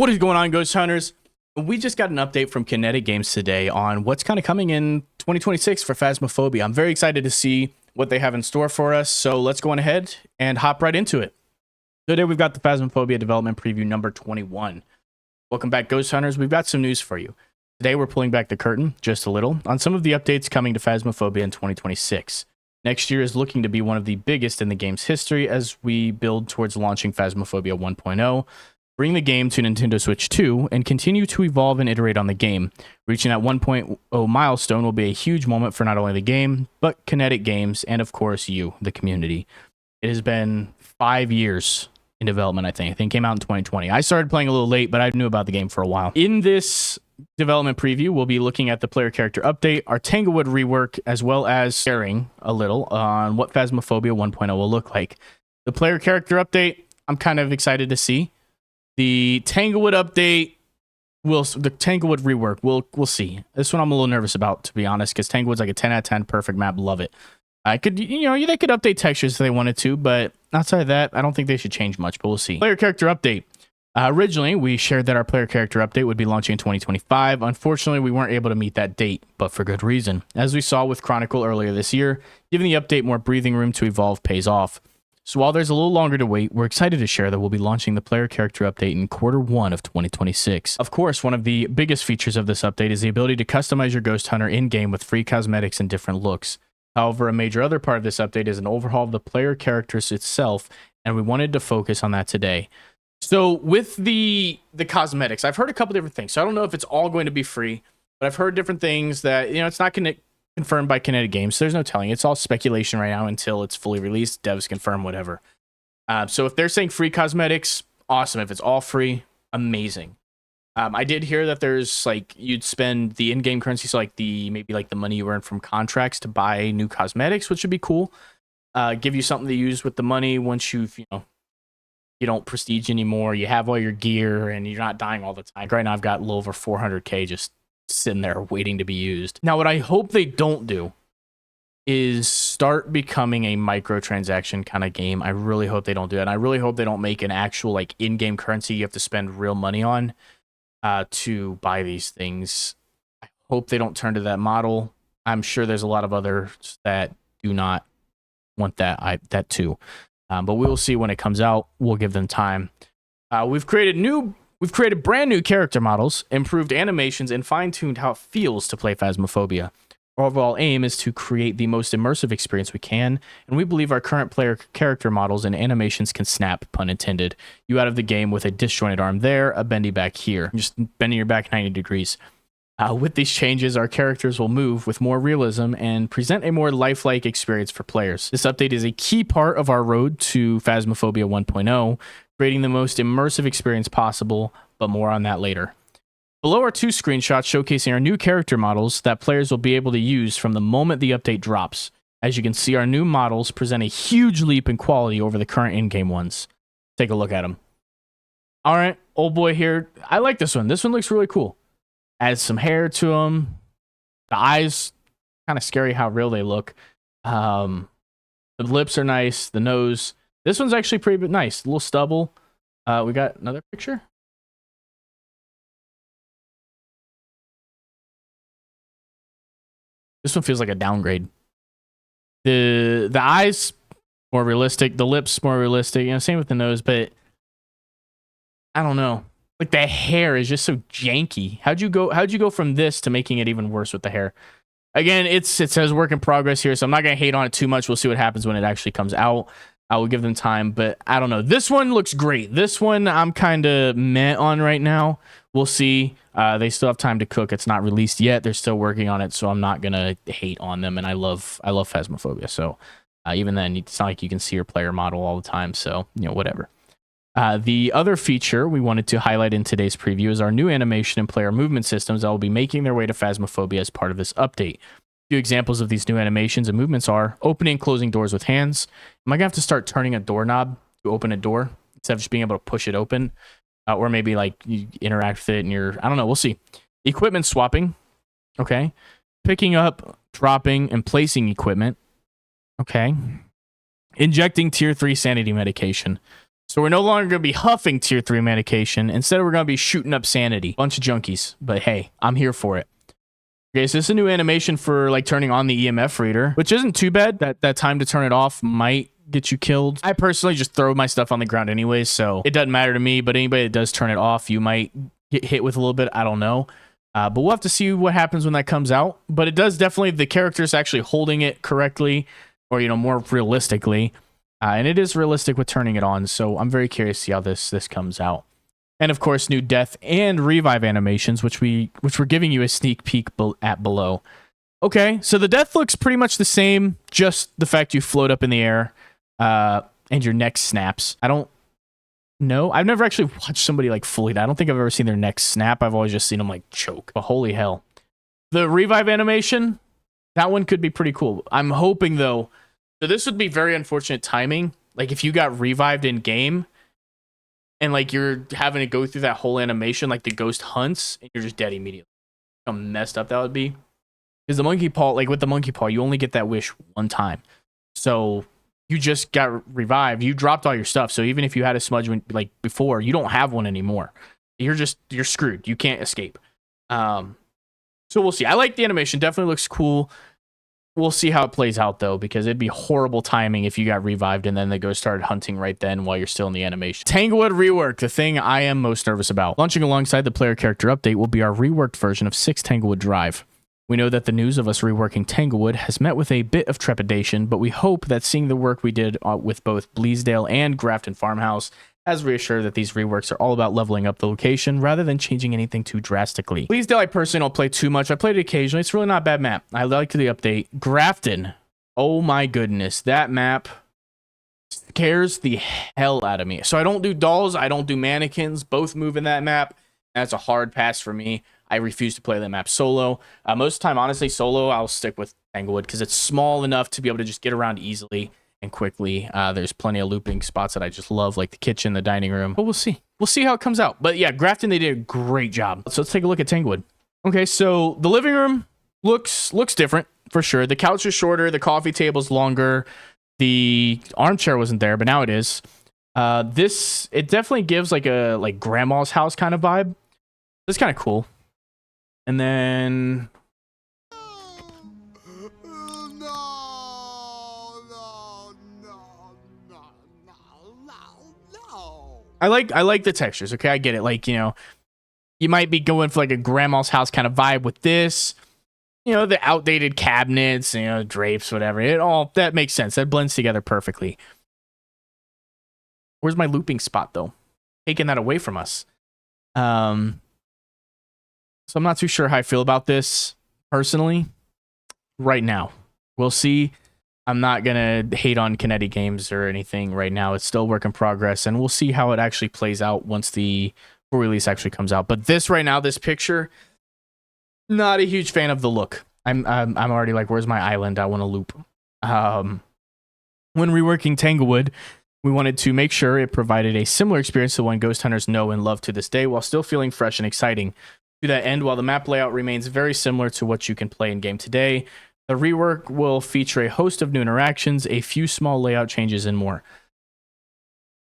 What is going on, Ghost Hunters? We just got an update from Kinetic Games today on what's kind of coming in 2026 for Phasmophobia. I'm very excited to see what they have in store for us, so let's go on ahead and hop right into it. Today we've got the Phasmophobia development preview number 21. Welcome back, Ghost Hunters. We've got some news for you. Today we're pulling back the curtain just a little on some of the updates coming to Phasmophobia in 2026. Next year is looking to be one of the biggest in the game's history as we build towards launching Phasmophobia 1.0. Bring the game to Nintendo Switch 2, and continue to evolve and iterate on the game. Reaching that 1.0 milestone will be a huge moment for not only the game, but Kinetic Games, and of course you, the community. It has been 5 years in development, I think. I think it came out in 2020. I started playing a little late, but I knew about the game for a while. In this development preview, we'll be looking at the player character update, our Tanglewood rework, as well as sharing a little on what Phasmophobia 1.0 will look like. The player character update, I'm kind of excited to see. The Tanglewood update, the Tanglewood rework, we'll see. This one I'm a little nervous about, to be honest, because Tanglewood's like a 10 out of 10 perfect map. Love it. I could, they could update textures if they wanted to, but outside of that, I don't think they should change much, but we'll see. Player character update. Originally, we shared that our player character update would be launching in 2025. Unfortunately, we weren't able to meet that date, but for good reason. As we saw with Chronicle earlier this year, giving the update more breathing room to evolve pays off. So while there's a little longer to wait, we're excited to share that we'll be launching the player character update in Q1 of 2026. Of course, one of the biggest features of this update is the ability to customize your Ghost Hunter in-game with free cosmetics and different looks. However, a major other part of this update is an overhaul of the player characters itself, and we wanted to focus on that today. So with the cosmetics, I've heard a couple different things. So I don't know if it's all going to be free, but I've heard different things that, it's not going to confirmed by Kinetic Games. So there's no telling. It's all speculation right now until it's fully released. Devs confirm whatever. So if they're saying free cosmetics, awesome. If it's all free, amazing. I did hear that there's you'd spend the in-game currency, so maybe the money you earn from contracts to buy new cosmetics, which would be cool. Give you something to use with the money once you don't prestige anymore. You have all your gear and you're not dying all the time. Right now I've got a little over 400k just sitting there waiting to be used. Now, what I hope they don't do is start becoming a microtransaction kind of game. I really hope they don't do that. And I really hope they don't make an actual in-game currency you have to spend real money on to buy these things. I hope they don't turn to that model. I'm sure there's a lot of others that do not want that too. But we will see when it comes out. We'll give them time. We've created brand new character models, improved animations, and fine-tuned how it feels to play Phasmophobia. Our overall aim is to create the most immersive experience we can, and we believe our current player character models and animations can snap, pun intended, you out of the game with a disjointed arm there, a bendy back here, just bending your back 90 degrees. With these changes, our characters will move with more realism and present a more lifelike experience for players. This update is a key part of our road to Phasmophobia 1.0, creating the most immersive experience possible, but more on that later. Below are 2 screenshots showcasing our new character models that players will be able to use from the moment the update drops. As you can see, our new models present a huge leap in quality over the current in-game ones. Take a look at them. All right, old boy here. I like this one. This one looks really cool. Adds some hair to him. The eyes, kind of scary how real they look. The lips are nice. The nose. This one's actually pretty nice. A little stubble. We got another picture. This one feels like a downgrade. The eyes more realistic. The lips more realistic. Same with the nose, but I don't know. The hair is just so janky. How'd you go from this to making it even worse with the hair? Again, it says work in progress here, so I'm not gonna hate on it too much. We'll see what happens when it actually comes out. I will give them time, but I don't know. This one looks great. This one I'm kind of meh on right now. We'll see. They still have time to cook. It's not released yet. They're still working on it, so I'm not gonna hate on them. And I love Phasmophobia, so even then, it's not like you can see your player model all the time. So whatever. The other feature we wanted to highlight in today's preview is our new animation and player movement systems that will be making their way to Phasmophobia as part of this update. A few examples of these new animations and movements are opening and closing doors with hands. Am I going to have to start turning a doorknob to open a door instead of just being able to push it open? Or maybe you interact with it and I don't know, we'll see. Equipment swapping. Okay. Picking up, dropping, and placing equipment. Okay. Injecting tier 3 sanity medication. So we're no longer going to be huffing tier 3 medication. Instead, we're going to be shooting up sanity. Bunch of junkies. But hey, I'm here for it. Okay, so this is a new animation for like turning on the EMF reader, which isn't too bad. That time to turn it off might get you killed. I personally just throw my stuff on the ground anyways, so it doesn't matter to me. But anybody that does turn it off, you might get hit with a little bit. I don't know. But we'll have to see what happens when that comes out. But it does definitely, the character's actually holding it correctly, or, you know, more realistically. And it is realistic with turning it on. So I'm very curious to see how this comes out. And of course, new death and revive animations, which we're giving you a sneak peek at below. Okay, so the death looks pretty much the same, just the fact you float up in the air and your neck snaps. I don't know. I've never actually watched somebody like fully die. I don't think I've ever seen their neck snap. I've always just seen them like choke. But holy hell. The revive animation, that one could be pretty cool. I'm hoping though, so this would be very unfortunate timing. Like if you got revived in game, and like you're having to go through that whole animation, like the ghost hunts, and you're just dead immediately. How messed up that would be. Because the monkey paw, like with the monkey paw, you only get that wish one time. So you just got revived. You dropped all your stuff. So even if you had a smudge when, like before, you don't have one anymore. You're screwed. You can't escape. So we'll see. I like the animation. Definitely looks cool. We'll see how it plays out, though, because it'd be horrible timing if you got revived and then the ghost started hunting right then while you're still in the animation. Tanglewood rework, the thing I am most nervous about. Launching alongside the player character update will be our reworked version of 6 Tanglewood Drive. We know that the news of us reworking Tanglewood has met with a bit of trepidation, but we hope that seeing the work we did with both Bleasdale and Grafton Farmhouse has reassured that these reworks are all about leveling up the location rather than changing anything too drastically. Bleasdale, I personally don't play too much. I played it occasionally. It's really not a bad map. I like the update. Grafton, oh my goodness, that map scares the hell out of me. So I don't do dolls. I don't do mannequins. Both move in that map. That's a hard pass for me. I refuse to play that map solo. Most of the time, honestly, solo, I'll stick with Tanglewood because it's small enough to be able to just get around easily and quickly. There's plenty of looping spots that I just love, like the kitchen, the dining room. But we'll see. We'll see how it comes out. But yeah, Grafton, they did a great job. So let's take a look at Tanglewood. Okay, so the living room looks different for sure. The couch is shorter. The coffee table's longer. The armchair wasn't there, but now it is. It definitely gives like a grandma's house kind of vibe. It's kind of cool. And then I like the textures. Okay, I get it. Like, you know, you might be going for like a grandma's house kind of vibe with this. You know, the outdated cabinets, you know, drapes, whatever. It all that makes sense. That blends together perfectly. Where's my looping spot though? Taking that away from us. So I'm not too sure how I feel about this personally right now. We'll see. I'm not going to hate on Kinetic Games or anything right now. It's still a work in progress, and we'll see how it actually plays out once the full release actually comes out. But this right now, this picture, not a huge fan of the look. I'm already like, where's my island? I want to loop. When reworking Tanglewood, we wanted to make sure it provided a similar experience to one ghost hunters know and love to this day, while still feeling fresh and exciting. To that end, while the map layout remains very similar to what you can play in game today, the rework will feature a host of new interactions, a few small layout changes, and more.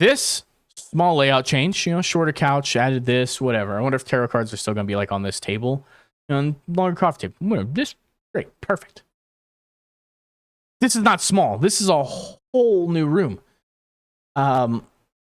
This small layout change, you know, shorter couch, added this, whatever. I wonder if tarot cards are still going to be like on this table, and longer coffee table. Whatever. This, great, perfect. This is not small. This is a whole new room. I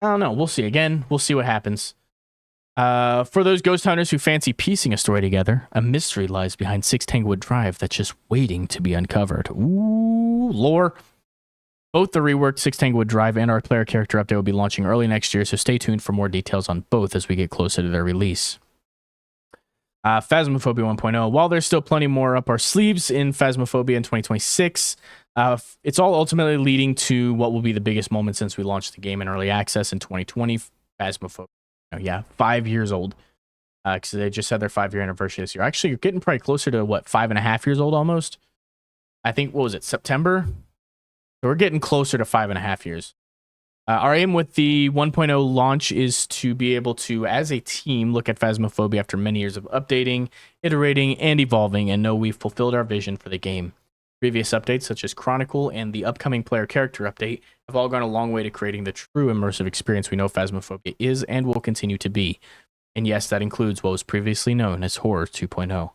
don't know. We'll see. Again, we'll see what happens. For those ghost hunters who fancy piecing a story together, a mystery lies behind 6 Tanglewood Drive that's just waiting to be uncovered. Ooh, lore. Both the reworked 6 Tanglewood Drive and our player character update will be launching early next year, so stay tuned for more details on both as we get closer to their release. Phasmophobia 1.0. While there's still plenty more up our sleeves in Phasmophobia in 2026, it's all ultimately leading to what will be the biggest moment since we launched the game in early access in 2020, Phasmophobia. Oh, yeah, 5 years old. Because they just had their 5-year anniversary this year. Actually, you're getting probably closer to, what, 5.5 years old almost? I think, what was it, September? So we're getting closer to 5.5 years. Our aim with the 1.0 launch is to be able to, as a team, look at Phasmophobia after many years of updating, iterating, and evolving, and know we've fulfilled our vision for the game. Previous updates, such as Chronicle and the upcoming player character update, have all gone a long way to creating the true immersive experience we know Phasmophobia is and will continue to be. And yes, that includes what was previously known as Horror 2.0.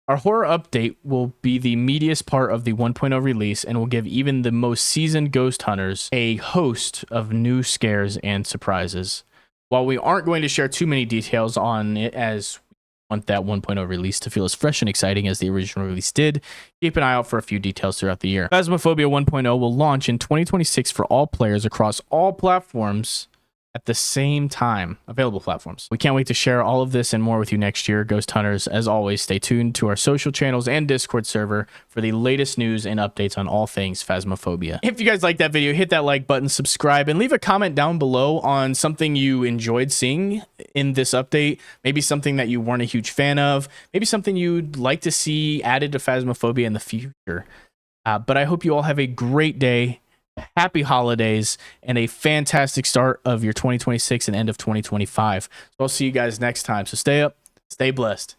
Our horror update will be the meatiest part of the 1.0 release and will give even the most seasoned ghost hunters a host of new scares and surprises. While we aren't going to share too many details on it, as want that 1.0 release to feel as fresh and exciting as the original release did, keep an eye out for a few details throughout the year. Phasmophobia 1.0 will launch in 2026 for all players across all platforms at the same time, available platforms. We can't wait to share all of this and more with you next year. Ghost Hunters, as always, stay tuned to our social channels and Discord server for the latest news and updates on all things Phasmophobia. If you guys like that video, hit that like button, subscribe, and leave a comment down below on something you enjoyed seeing in this update. Maybe something that you weren't a huge fan of. Maybe something you'd like to see added to Phasmophobia in the future. But I hope you all have a great day. Happy holidays and a fantastic start of your 2026 and end of 2025. So I'll see you guys next time. So stay up, stay blessed.